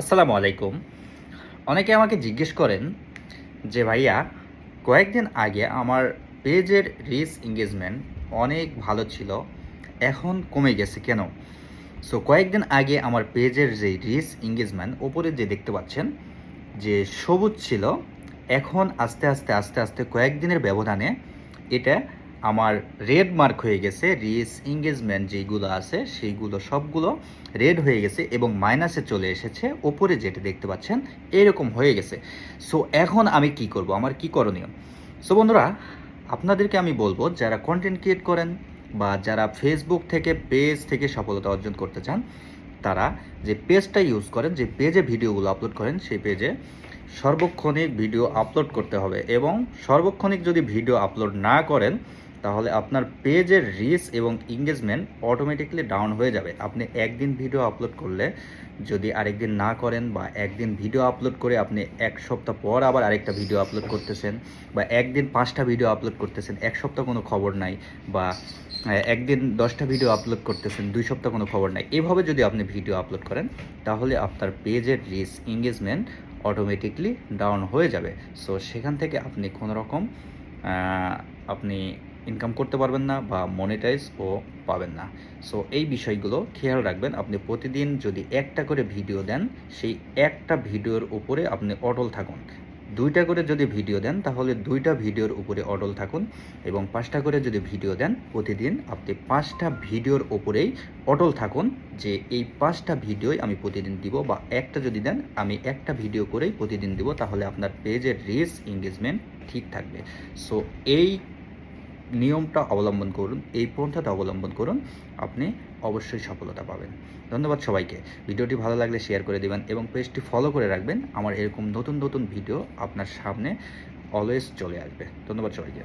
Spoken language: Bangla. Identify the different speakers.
Speaker 1: আসসালামু আলাইকুম। অনেকে আমাকে জিজ্ঞেস করেন যে ভাইয়া কয়েকদিন আগে আমার পেজের রিচ এঙ্গেজমেন্ট অনেক ভালো ছিল, এখন কমে গেছে কেন? সো কয়েকদিন আগে আমার পেজের যে রিচ এঙ্গেজমেন্ট ওপরে যে দেখতে পাচ্ছেন যে সবুজ ছিল, এখন আস্তে আস্তে আস্তে আস্তে কয়েকদিনের ব্যবধানে এটা আমার রেড মার্ক হয়ে গেছে। রিচ এঙ্গেজমেন্ট যেগুলো আছে সেইগুলো সবগুলো রেড হয়ে গেছে এবং মাইনাসে চলে এসেছে। ওপরে যেটা দেখতে পাচ্ছেন এরকম হয়ে গেছে। সো এখন আমি কি করব, আমার কি করণীয়? সো বন্ধুরা, আপনাদেরকে আমি বলবো যারা কন্টেন্ট ক্রিয়েট করেন বা যারা ফেসবুক থেকে পেজ থেকে সফলতা অর্জন করতে চান, তারা যে পেজটা ইউজ করেন, যে পেজে ভিডিওগুলো আপলোড করেন, সেই পেজে সার্বক্ষণিক ভিডিও আপলোড করতে হবে। এবং সার্বক্ষণিক যদি ভিডিও আপলোড না করেন তাহলে আপনার পেজের রিচ এবং এঙ্গেজমেন্ট অটোমেটিকলি ডাউন হয়ে যাবে। আপনি একদিন ভিডিও আপলোড করলে যদি আরেকদিন না করেন, বা একদিন ভিডিও আপলোড করে আপনি এক সপ্তাহ পর আবার আরেকটা ভিডিও আপলোড করতেছেন, বা একদিন 5টা ভিডিও আপলোড করতেছেন, এক সপ্তাহ কোনো খবর নাই, বা একদিন 10টা ভিডিও আপলোড করতেছেন, 2 সপ্তাহ কোনো খবর নাই, এভাবে যদি আপনি ভিডিও আপলোড করেন তাহলে আপনার পেজের রিচ এঙ্গেজমেন্ট অটোমেটিকলি ডাউন হয়ে যাবে। সো সেখান থেকে আপনি কোনো রকম আপনি ইনকাম করতে পারবেন না বা মনিটাইজও পাবেন না। সো এই বিষয়গুলো খেয়াল রাখবেন। আপনি প্রতিদিন যদি একটা করে ভিডিও দেন, সেই একটা ভিডিওর উপরে আপনি অটল থাকুন। 2টা করে যদি ভিডিও দেন তাহলে 2টা ভিডিওর উপরে অটল থাকুন, এবং 5টা করে যদি ভিডিও দেন প্রতিদিন আপনি 5টা ভিডিওর উপরেই অটল থাকুন, যে এই 5টা ভিডিওই আমি প্রতিদিন দিব, বা একটা যদি দেন আমি একটা ভিডিও করেই প্রতিদিন দিব, তাহলে আপনার পেজের রিচ এঙ্গেজমেন্ট ঠিক থাকবে। সো এই নিয়মটা অবলম্বন করুন, এই পন্থাটা অবলম্বন করুন, আপনি অবশ্যই সফলতা পাবেন। ধন্যবাদ সবাইকে। ভিডিওটি ভালো লাগলে শেয়ার করে দেবেন এবং পেজটি ফলো করে রাখবেন। আমার এরকম নতুন নতুন ভিডিও আপনার সামনে অলওয়েজ চলে আসবে। ধন্যবাদ সবাইকে।